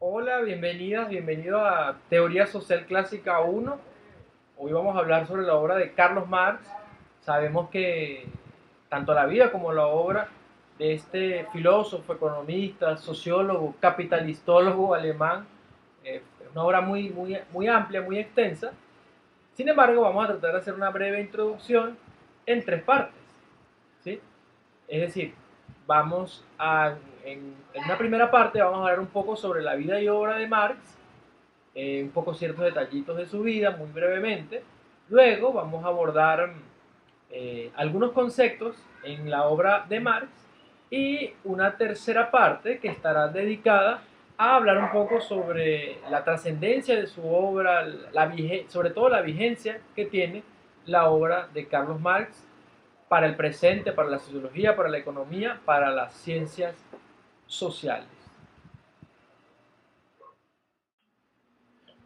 Hola, bienvenidas, bienvenido a Teoría Social Clásica 1. Hoy vamos a hablar sobre la obra de Carlos Marx. Sabemos que tanto la vida como la obra de este filósofo, economista, sociólogo, capitalistólogo alemán es una obra muy amplia, muy extensa. Sin embargo, vamos a tratar de hacer una breve introducción en tres partes, ¿sí? Es decir, vamos a, en una primera parte vamos a hablar un poco sobre la vida y obra de Marx, un poco ciertos detallitos de su vida, muy brevemente. Luego vamos a abordar algunos conceptos en la obra de Marx y una tercera parte que estará dedicada a hablar un poco sobre la trascendencia de su obra, sobre todo la vigencia que tiene la obra de Carlos Marx para el presente, para la sociología, para la economía, para las ciencias sociales.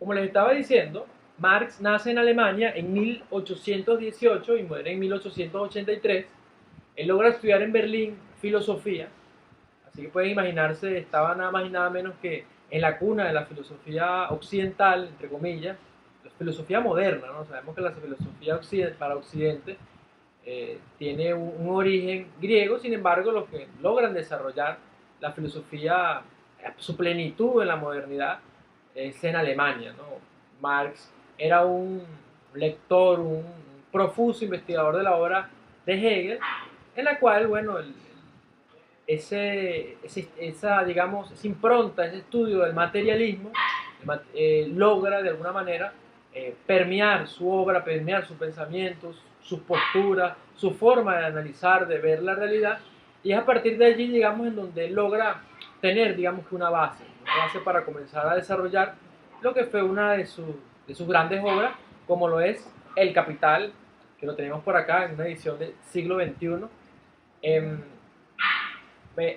Como les estaba diciendo, Marx nace en Alemania en 1818 y muere en 1883. Él logra estudiar en Berlín filosofía, así que pueden imaginarse, estaba nada más y nada menos que en la cuna de la filosofía occidental, entre comillas, la filosofía moderna, ¿no? Sabemos que la filosofía para Occidente tiene un origen griego. Sin embargo, los que logran desarrollar la filosofía a su plenitud en la modernidad es en Alemania, ¿no? Marx era un lector, un profuso investigador de la obra de Hegel, en la cual, bueno, digamos, esa impronta, ese estudio del materialismo, logra de alguna manera permear su obra, permear sus pensamientos, sus posturas, su forma de analizar, de ver la realidad, y es a partir de allí, digamos, en donde él logra tener, digamos, que una base para comenzar a desarrollar lo que fue una de sus grandes obras, como lo es El Capital, que lo tenemos por acá en una edición del siglo XXI.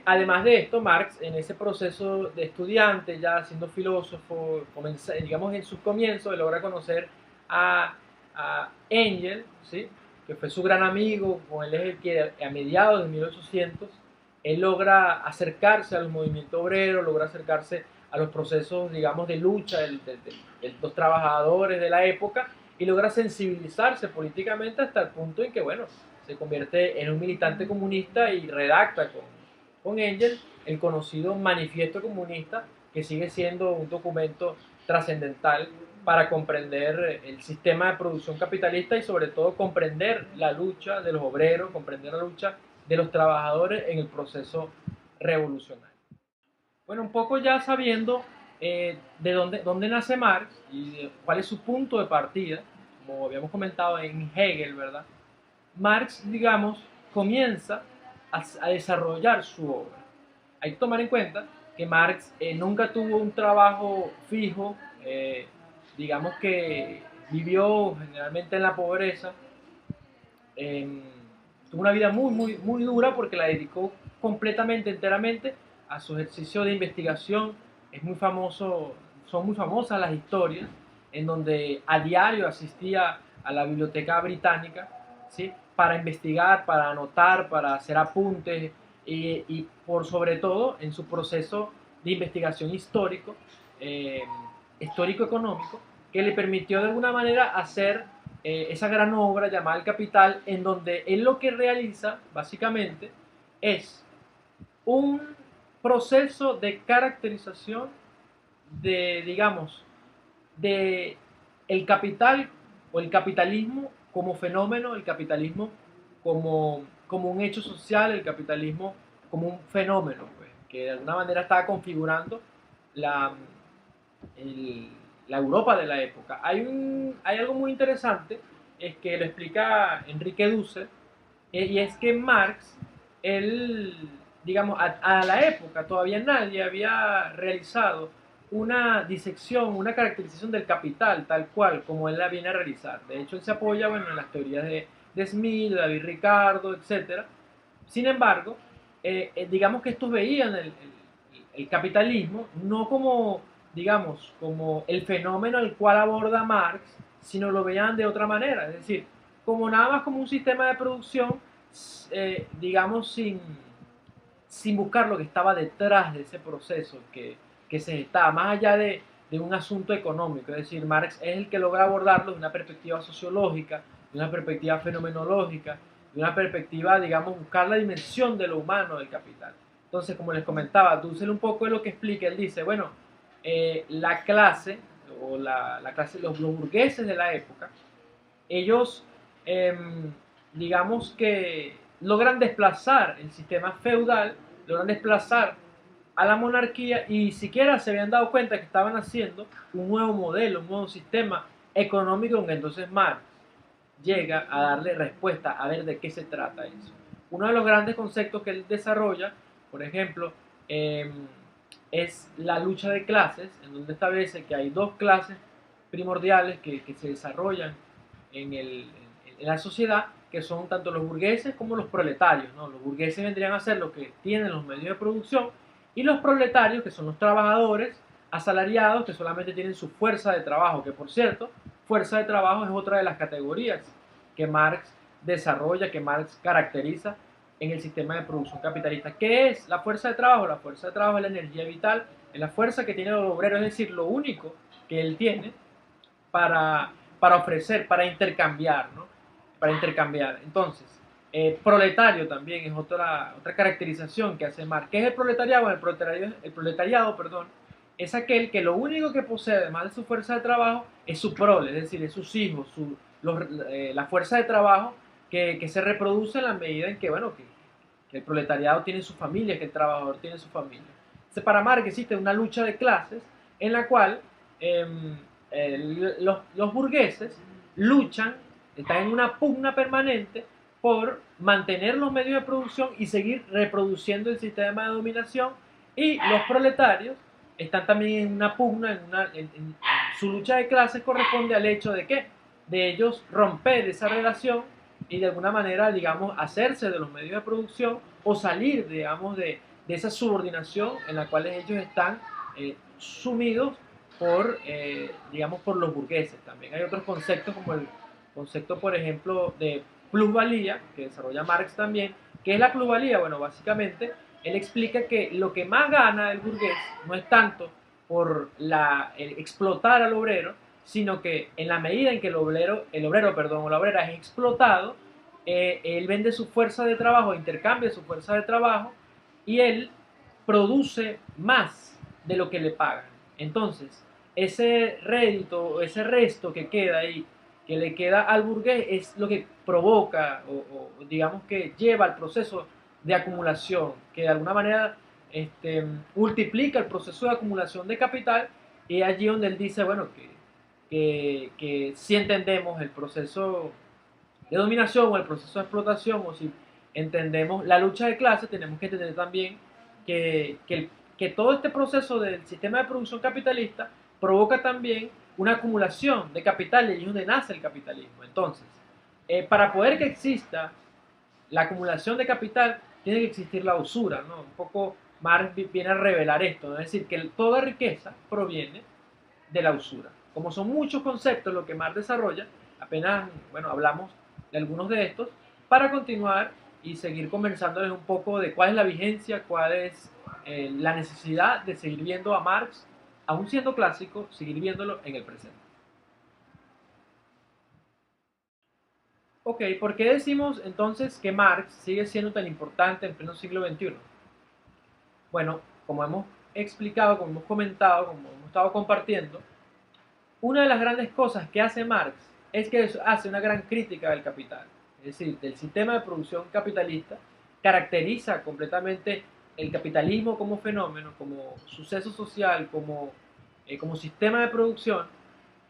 Además de esto, Marx, en ese proceso de estudiante, ya siendo filósofo, digamos en sus comienzos, logra conocer a Engels, ¿sí? Que fue su gran amigo, con él es el que a mediados de 1800, él logra acercarse al movimiento obrero, logra acercarse a los procesos, digamos, de lucha de los trabajadores de la época, y logra sensibilizarse políticamente hasta el punto en que, bueno, se convierte en un militante comunista y redacta con Engels el conocido Manifiesto Comunista, que sigue siendo un documento trascendental para comprender el sistema de producción capitalista y sobre todo comprender la lucha de los obreros, comprender la lucha de los trabajadores en el proceso revolucionario. Bueno, un poco ya sabiendo de dónde nace Marx y cuál es su punto de partida, como habíamos comentado en Hegel, ¿verdad? Marx, digamos, comienza a desarrollar su obra. Hay que tomar en cuenta que Marx nunca tuvo un trabajo fijo, digamos que vivió generalmente en la pobreza, eh, tuvo una vida muy dura porque la dedicó completamente, enteramente a su ejercicio de investigación. Es muy famoso, son muy famosas las historias en donde a diario asistía a la biblioteca británica, ¿sí? Para investigar, para anotar, para hacer apuntes y por sobre todo en su proceso de investigación eh, histórico-económico, que le permitió de alguna manera hacer esa gran obra llamada El Capital, en donde él lo que realiza básicamente es un proceso de caracterización de, digamos, de el capital o el capitalismo como fenómeno, el capitalismo como un hecho social, el capitalismo como un fenómeno, pues, que de alguna manera estaba configurando la, el, la Europa de la época. Hay algo muy interesante, es que lo explica Enrique Dussel, y es que Marx, él, digamos, a la época todavía nadie había realizado una disección, una caracterización del capital tal cual como él la viene a realizar. De hecho, él se apoya, bueno, en las teorías de Smith, de David Ricardo, etc. Sin embargo, digamos que estos veían el capitalismo no como, digamos, como el fenómeno al cual aborda Marx, sino lo veían de otra manera, es decir, como nada más como un sistema de producción, digamos, sin buscar lo que estaba detrás de ese proceso, que que se está más allá de un asunto económico. Es decir, Marx es el que logra abordarlo de una perspectiva sociológica, de una perspectiva fenomenológica, de una perspectiva, digamos, buscar la dimensión de lo humano del capital. Entonces, como les comentaba, Dussel un poco de lo que explica, él dice, bueno, la clase, o la clase, los burgueses de la época, ellos, eh, digamos que logran desplazar el sistema feudal, logran desplazar a la monarquía y siquiera se habían dado cuenta que estaban haciendo un nuevo modelo, un nuevo sistema económico, donde entonces Marx llega a darle respuesta a ver de qué se trata eso. Uno de los grandes conceptos que él desarrolla, por ejemplo, es la lucha de clases, en donde establece que hay dos clases primordiales que se desarrollan en la sociedad, que son tanto los burgueses como los proletarios, ¿no? Los burgueses vendrían a ser los que tienen los medios de producción, y los proletarios, que son los trabajadores asalariados, que solamente tienen su fuerza de trabajo, que por cierto, fuerza de trabajo es otra de las categorías que Marx desarrolla, que Marx caracteriza en el sistema de producción capitalista. ¿Qué es la fuerza de trabajo? La fuerza de trabajo es la energía vital, es la fuerza que tiene el obrero, es decir, lo único que él tiene para ofrecer, para intercambiar, ¿no? Para intercambiar. Entonces, proletario también es otra caracterización que hace Marx. ¿Qué es el proletariado? El proletariado, perdón, es aquel que lo único que posee, además de su fuerza de trabajo, es su prole, es decir, es sus hijos, la fuerza de trabajo que se reproduce en la medida en que, bueno, que el proletariado tiene su familia, que el trabajador tiene su familia. Entonces, para Marx existe una lucha de clases en la cual los burgueses luchan, están en una pugna permanente por mantener los medios de producción y seguir reproduciendo el sistema de dominación, y los proletarios están también en una pugna, en su lucha de clases corresponde al hecho de que de ellos romper esa relación y de alguna manera, digamos, hacerse de los medios de producción o salir, digamos, de esa subordinación en la cual ellos están sumidos por, digamos, por los burgueses. También hay otros conceptos como el concepto, por ejemplo, de plusvalía, que desarrolla Marx también. ¿Qué es la plusvalía? Bueno, básicamente, él explica que lo que más gana el burgués no es tanto por el explotar al obrero, sino que en la medida en que el obrero, perdón, o la obrera es explotado, él vende su fuerza de trabajo, intercambia su fuerza de trabajo y él produce más de lo que le pagan. Entonces, ese rédito, ese resto que queda ahí, que le queda al burgués, es lo que provoca o digamos que lleva al proceso de acumulación, que de alguna manera multiplica el proceso de acumulación de capital, y allí donde él dice, bueno, que si entendemos el proceso de dominación o el proceso de explotación, o si entendemos la lucha de clases, tenemos que entender también que todo este proceso del sistema de producción capitalista provoca también una acumulación de capital, y ahí es donde nace el capitalismo. Entonces, para poder que exista la acumulación de capital, tiene que existir la usura, ¿no? Un poco Marx viene a revelar esto, ¿no? Es decir, que toda riqueza proviene de la usura. Como son muchos conceptos lo que Marx desarrolla, apenas, bueno, hablamos de algunos de estos, para continuar y seguir conversándoles un poco de cuál es la vigencia, cuál es la necesidad de seguir viendo a Marx, aún siendo clásico, seguir viéndolo en el presente. Ok, ¿por qué decimos entonces que Marx sigue siendo tan importante en pleno siglo XXI? Bueno, como hemos explicado, como hemos comentado, como hemos estado compartiendo, una de las grandes cosas que hace Marx es que hace una gran crítica del capital, es decir, del sistema de producción capitalista, caracteriza completamente el capitalismo como fenómeno, como suceso social, como sistema de producción.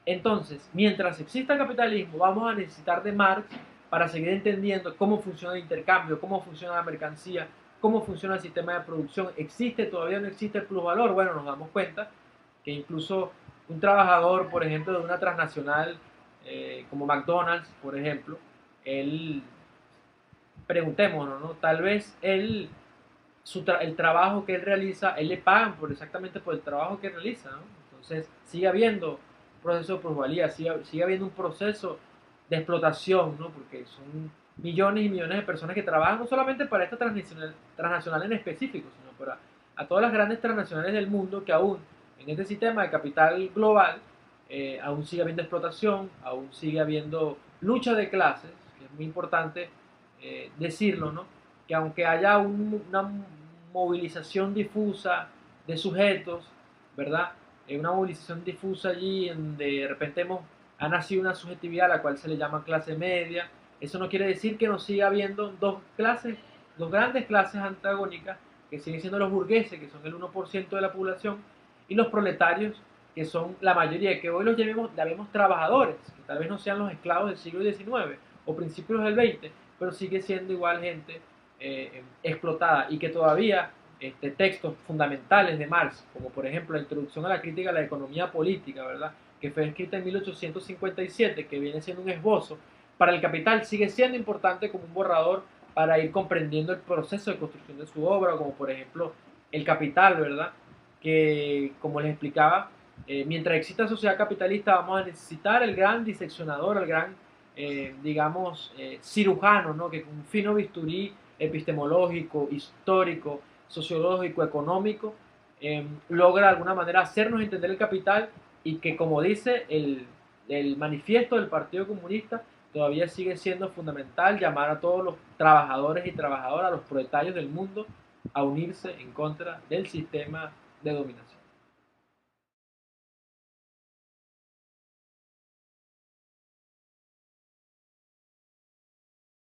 Entonces, mientras exista el capitalismo, vamos a necesitar de Marx para seguir entendiendo cómo funciona el intercambio, cómo funciona la mercancía, cómo funciona el sistema de producción. ¿Existe, todavía no existe el plusvalor? Bueno, nos damos cuenta que incluso un trabajador, por ejemplo, de una transnacional como McDonald's, por ejemplo, él, preguntémonos, ¿no? Tal vez el trabajo que él realiza, él le pagan exactamente por el trabajo que realiza, ¿no? Entonces, sigue habiendo un proceso de plusvalía, sigue habiendo un proceso de explotación, ¿no? Porque son millones y millones de personas que trabajan no solamente para esta transnacional en específico, sino para a todas las grandes transnacionales del mundo que aún En este sistema de capital global aún sigue habiendo explotación, aún sigue habiendo lucha de clases, que es muy importante decirlo, ¿no? Que aunque haya una movilización difusa de sujetos, ¿verdad? Una movilización difusa allí en donde de repente ha nacido una subjetividad a la cual se le llama clase media. Eso no quiere decir que no siga habiendo dos grandes clases antagónicas, que siguen siendo los burgueses, que son el 1% de la población, y los proletarios, que son la mayoría, que hoy los llamemos trabajadores, que tal vez no sean los esclavos del siglo XIX o principios del XX, pero sigue siendo igual gente explotada, y que todavía textos fundamentales de Marx, como por ejemplo la introducción a la crítica a la economía política, ¿verdad? Que fue escrita en 1857, que viene siendo un esbozo, para el Capital sigue siendo importante como un borrador para ir comprendiendo el proceso de construcción de su obra, como por ejemplo El Capital, ¿verdad? Que, como les explicaba, mientras exista sociedad capitalista vamos a necesitar el gran diseccionador, el gran, digamos, cirujano, ¿no? Que con un fino bisturí epistemológico, histórico, sociológico, económico, logra de alguna manera hacernos entender el capital, y que, como dice el manifiesto del Partido Comunista, todavía sigue siendo fundamental llamar a todos los trabajadores y trabajadoras, a los proletarios del mundo, a unirse en contra del sistema de dominación.